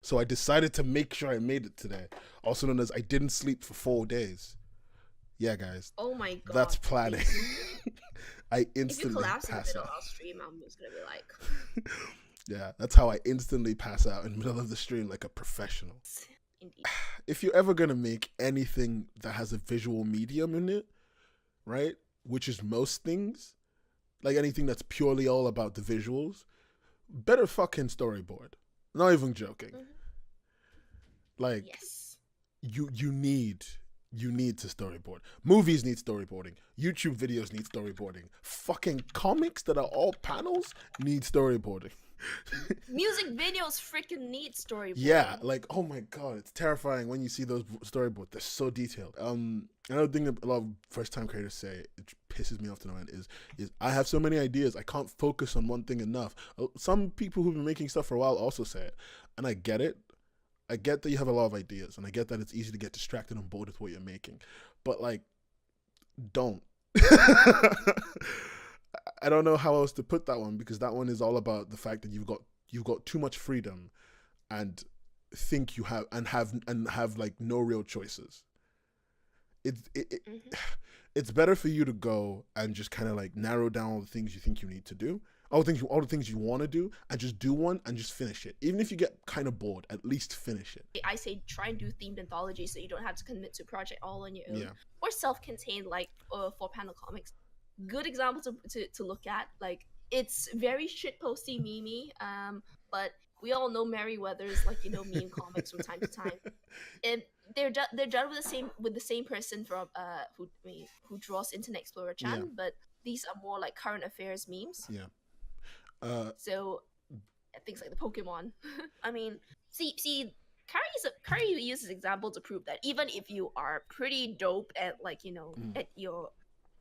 So I decided to make sure I made it today. Also known as I didn't sleep for 4 days. Yeah, guys, Oh my that's god. planning. I If you instantly collapse in the pass middle of out. our stream, I'm just gonna be like, Yeah, that's how I instantly pass out in the middle of the stream like a professional. indeed. If you're ever gonna make anything that has a visual medium in it, right, which is most things, like anything that's purely all about the visuals, better fucking storyboard. Not even joking. Mm-hmm. Like Yes. you need to storyboard. Movies need storyboarding. YouTube videos need storyboarding. Fucking comics that are all panels need storyboarding. Music videos freaking need storyboarding. Yeah, like oh my god, it's terrifying when you see those storyboards. They're so detailed. Another thing that a lot of first time creators say, it pisses me off to no end, is I have so many ideas, I can't focus on one thing enough. Some people who've been making stuff for a while also say it, and I get it. I get that you have a lot of ideas, and I get that it's easy to get distracted and bored with what you're making, but like, don't. I don't know how else to put that one, because that one is all about the fact that you've got too much freedom and think you have like no real choices. Mm-hmm. It's better for you to go and just kind of like narrow down all the things you think you need to do, all the things you want to do, and just do one and just finish it. Even if you get kind of bored, at least finish it. I say try and do themed anthologies so you don't have to commit to a project all on your own. Yeah. Or self-contained, like 4-panel comics. Good example to look at. Like, it's very shitposty memey, but we all know Merryweather's, like, you know, meme comics from time to time. And they're done with the same person from who draws Internet Explorer Chan, Yeah. but these are more like current affairs memes. Yeah. So things like the Pokemon. I mean, see, Curry uses example to prove that even if you are pretty dope at, like, you know, at your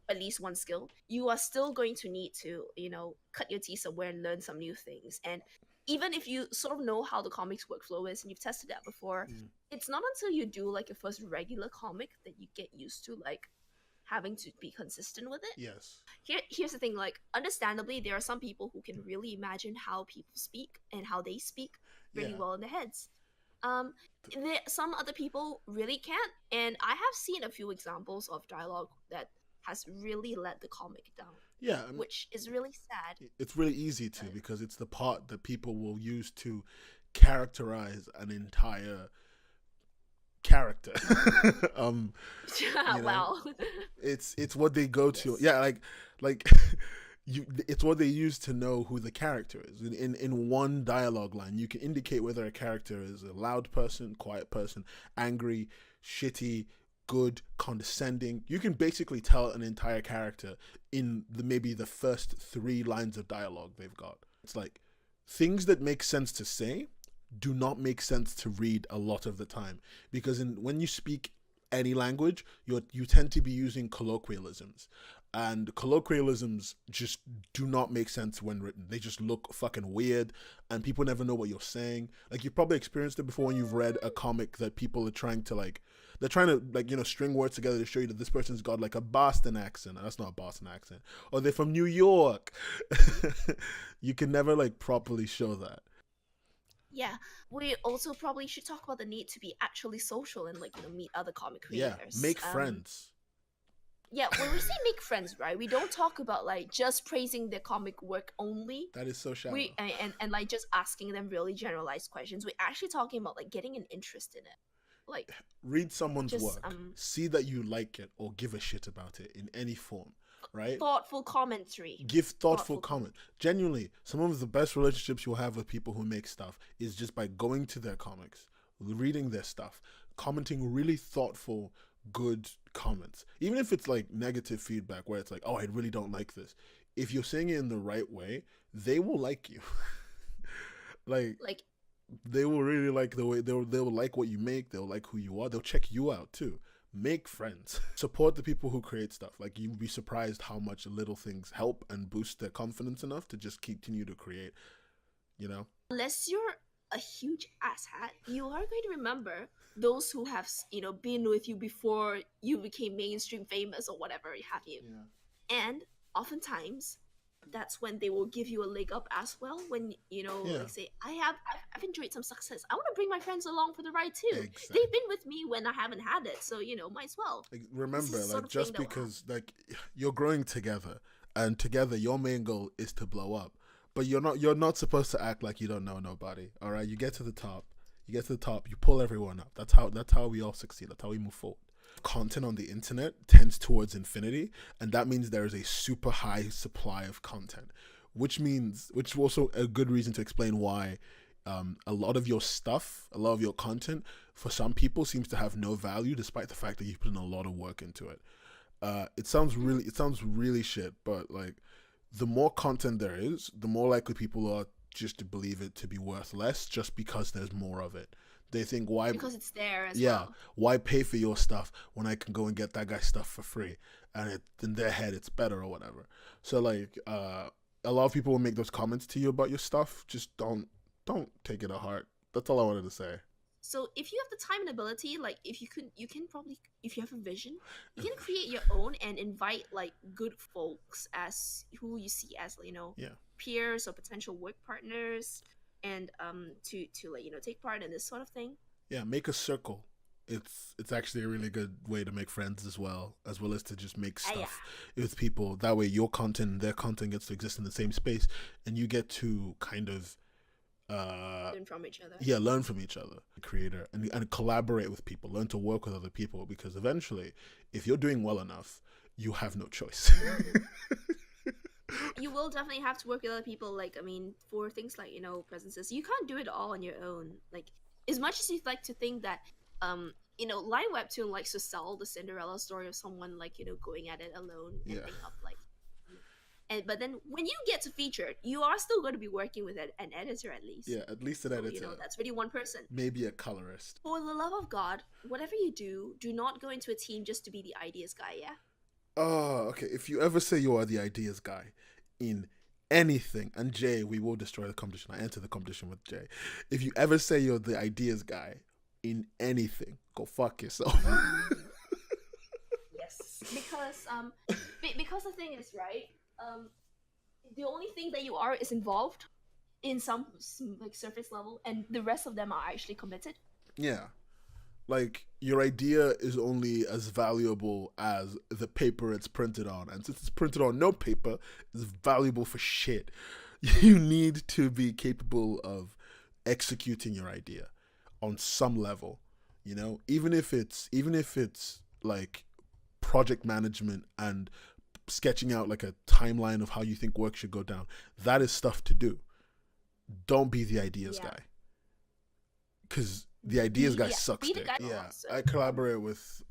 at least one skill, you are still going to need to, you know, cut your teeth somewhere and learn some new things. And even if you sort of know how the comics workflow is and you've tested that before, it's not until you do like your first regular comic that you get used to like having to be consistent with it. Yes. Here's the thing, like, understandably, there are some people who can really imagine how people speak and how they speak really well in their heads. Some other people really can't, and I have seen a few examples of dialogue that has really let the comic down. Yeah, I mean, which is really sad. it's really easy to, because it's the part that people will use to characterize an entire character. Yeah, well, it's what they go to. Yeah, like it's what they use to know who the character is. In one dialogue line, you can indicate whether a character is a loud person, quiet person, angry, shitty, good, condescending. You can basically tell an entire character in maybe the first 3 lines of dialogue they've got. It's like things that make sense to say do not make sense to read a lot of the time, because when you speak any language, you tend to be using colloquialisms, and colloquialisms just do not make sense when written. They just look fucking weird, and people never know what you're saying. Like, you've probably experienced it before when you've read a comic that people are trying to you know, string words together to show you that this person's got like a Boston accent. That's not a Boston accent. Or they're from New York. You can never like properly show that. yeah, we also probably should talk about the need to be actually social and, like, you know, meet other comic creators. Yeah, make friends. Yeah, when we say make friends, right, we don't talk about like just praising their comic work only. That is so shallow. And like just asking them really generalized questions. We're actually talking about like getting an interest in it. Like, read someone's work, see that you like it or give a shit about it in any form, right? Thoughtful commentary. Give thoughtful comment. Genuinely, some of the best relationships you'll have with people who make stuff is just by going to their comics, reading their stuff, commenting really thoughtful, good comments. Even if it's like negative feedback where it's like, oh, I really don't like this. If you're saying it in the right way, they will like you. like they will really like the way they will like what you make. They'll like who you are. They'll check you out too. Make friends. Support the people who create stuff. Like, you'd be surprised how much little things help and boost their confidence enough to just continue to create, you know? Unless you're a huge asshat, you are going to remember those who have, you know, been with you before you became mainstream famous or whatever have you. Yeah. And oftentimes, that's when they will give you a leg up as well. When Yeah. like say, I've enjoyed some success, I want to bring my friends along for the ride too. Exactly. They've been with me when I haven't had it, so might as well. Remember, This is the like, sort of just thing that will because like you're growing together, and together your main goal is to blow up, but you're not supposed to act like you don't know nobody. All right, you get to the top, you pull everyone up. That's how we all succeed. That's how we move forward. Content on the internet tends towards infinity, and that means there is a super high supply of content, which is also a good reason to explain why a lot of your stuff, a lot of your content, for some people seems to have no value, despite the fact that you put in a lot of work into it. It sounds really shit, but like, the more content there is, the more likely people are just to believe it to be worth less, just because there's more of it. They think, why? Because it's there as well. Why pay for your stuff when I can go and get that guy's stuff for free? And in their head, it's better or whatever. So like, a lot of people will make those comments to you about your stuff. Just don't take it to heart. That's all I wanted to say. So if you have the time and ability, like if you can probably, if you have a vision, you can create your own and invite like good folks as who you see as peers or potential work partners, and to like take part in this sort of thing. Yeah, make a circle. It's actually a really good way to make friends as well as to just make stuff with people. That way your content and their content gets to exist in the same space, and you get to kind of learn from each other. Yeah, learn from each other, creator, and collaborate with people, learn to work with other people, because eventually, if you're doing well enough, you have no choice. You will definitely have to work with other people. Like, I mean, for things like presences, you can't do it all on your own. Like, as much as you'd like to think that line webtoon likes to sell the Cinderella story of someone like going at it alone and thing up like. But then when you get to feature, you are still going to be working with an editor at least. Yeah, at least an editor. That's really one person. Maybe a colorist. For the love of God, whatever you do not go into a team just to be the ideas guy, yeah? Oh, okay. If you ever say you are the ideas guy in anything, and Jay, we will destroy the competition. I enter the competition with Jay. If you ever say you're the ideas guy in anything, go fuck yourself. Yes, because the thing is, right? The only thing that you are is involved in some like surface level, and the rest of them are actually committed. Yeah, like your idea is only as valuable as the paper it's printed on, and since it's printed on no paper, it's valuable for shit. You need to be capable of executing your idea on some level, even if it's like project management and sketching out like a timeline of how you think work should go down. That is stuff to do. Don't be the ideas guy, because the ideas guy sucks dick. I collaborate with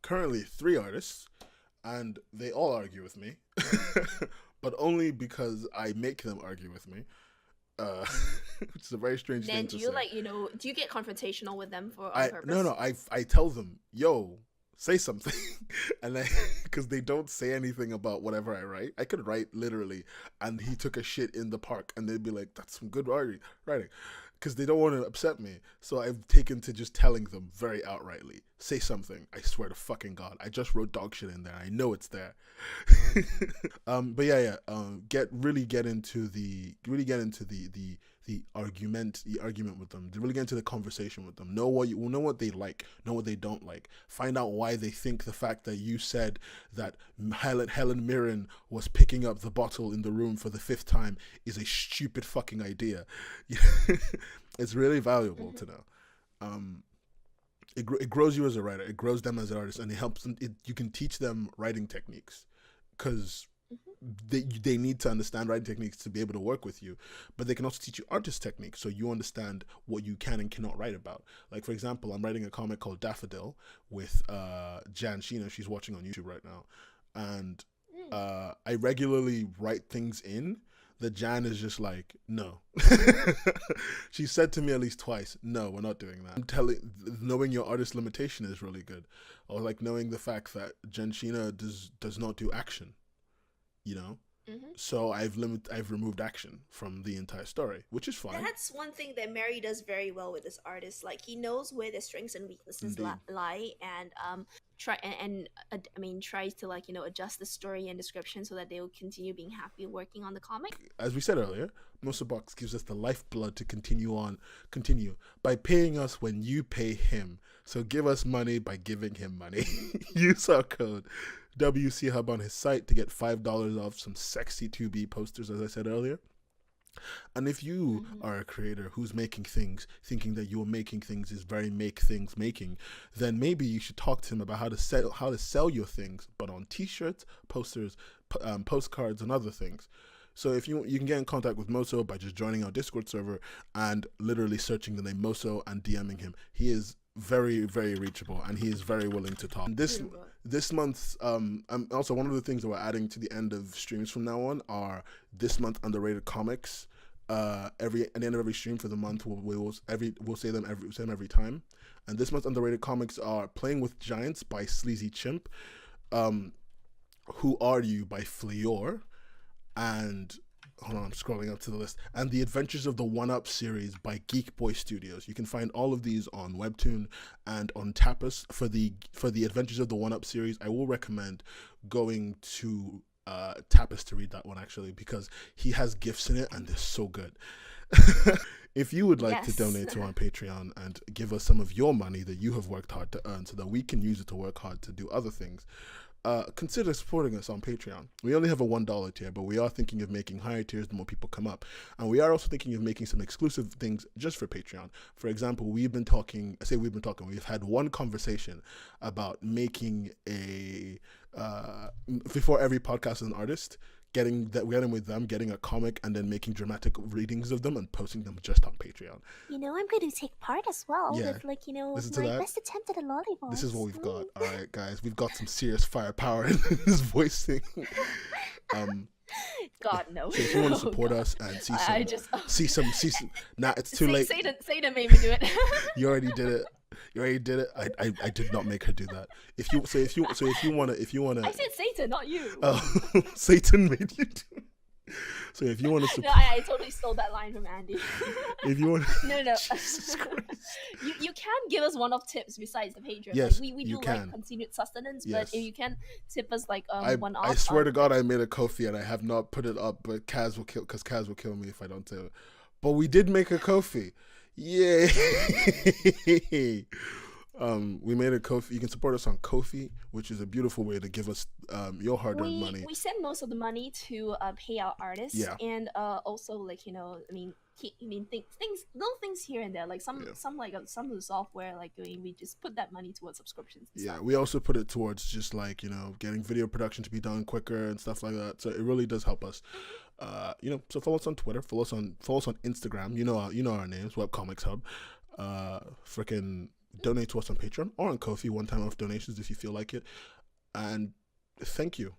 currently 3 artists, and they all argue with me, but only because I make them argue with me. Which is a very strange thing to say. Then do you do you get confrontational with them on purpose? No, I tell them, yo, say something. And because they don't say anything about whatever I write. I could write literally, and he took a shit in the park, and they'd be like, that's some good writing, because they don't want to upset me. So I've taken to just telling them very outrightly, say something. I swear to fucking God, I just wrote dog shit in there. I know it's there. But get into the argument with them. To really get into the conversation with them. Know what they like, know what they don't like. Find out why they think the fact that you said that Helen Mirren was picking up the bottle in the room for the 5th time is a stupid fucking idea. It's really valuable to know. It grows you as a writer. It grows them as an artist, and it helps them. You can teach them writing techniques, because they need to understand writing techniques to be able to work with you, but they can also teach you artist techniques, so you understand what you can and cannot write about. Like, for example, I'm writing a comic called Daffodil with Jan Sheena. She's watching on YouTube right now, and I regularly write things in that Jan is just like, no. She said to me at least twice, no, we're not doing that. Knowing your artist limitation is really good, or like knowing the fact that Jan Sheena does not do action. So I've removed action from the entire story, which is fine. That's one thing that Mary does very well with this artist. Like, he knows where their strengths and weaknesses lie, and tries to, like, adjust the story and description so that they will continue being happy working on the comic. As we said earlier, Mosobox gives us the lifeblood to continue by paying us when you pay him. So give us money by giving him money. Use our code WCHUB on his site to get $5 off some sexy 2B posters, as I said earlier. And if you are a creator who's making things, thinking that you're making things is very making, then maybe you should talk to him about how to sell your things, but on T-shirts, posters, postcards, and other things. So if you can get in contact with Moso by just joining our Discord server and literally searching the name Moso and DMing him. He is very, very reachable, and he is very willing to talk. This month, also one of the things that we're adding to the end of streams from now on are this month underrated comics. At the end of every stream for the month, we'll say them every time. And this month's underrated comics are Playing with Giants by Sleazy Chimp, Who Are You by Fleor, and hold on, I'm scrolling up to the list, and The Adventures of the One-Up series by Geek Boy Studios. You can find all of these on Webtoon and on Tapas. For the Adventures of the One-Up series, I will recommend going to Tapas to read that one, actually, because he has gifts in it and they're so good. If you would like to donate to our Patreon and give us some of your money that you have worked hard to earn so that we can use it to work hard to do other things, consider supporting us on Patreon. We only have a $1 tier, but we are thinking of making higher tiers the more people come up. And we are also thinking of making some exclusive things just for Patreon. For example, we've had one conversation about making before every podcast as an artist, getting a comic and then making dramatic readings of them and posting them just on Patreon. I'm going to take part as well with my best attempt at a lollipop. This is what we've got. All right, guys, we've got some serious firepower in this voice thing. God, no. So if you want to support us and see some, nah, it's too late. Satan made me do it. You already did it. I did not make her do that. If you wanna, I said Satan, not you. Oh, Satan made you do it. So if you want to support, no, I totally stole that line from Andy. If you want, no. Jesus Christ. You can give us one-off tips besides the Patreon. Yes, we do like continued sustenance, yes. But if you can tip us like one-off. I swear to God, I made a Ko-fi and I have not put it up, but Kaz will kill me if I don't do it. But we did make a Ko-fi. Yay! We made a Ko-fi. You can support us on Ko-fi, which is a beautiful way to give us your hard-earned money. We send most of the money to pay our artists, and also like little things here and there, like some of the software, like we just put that money towards subscriptions. Yeah, we also put it towards just like getting video production to be done quicker and stuff like that. So it really does help us. So follow us on Twitter, follow us on Instagram. You know our names, Webcomics Hub. Freaking donate to us on Patreon or on Ko-fi, one-time off donations if you feel like it. And thank you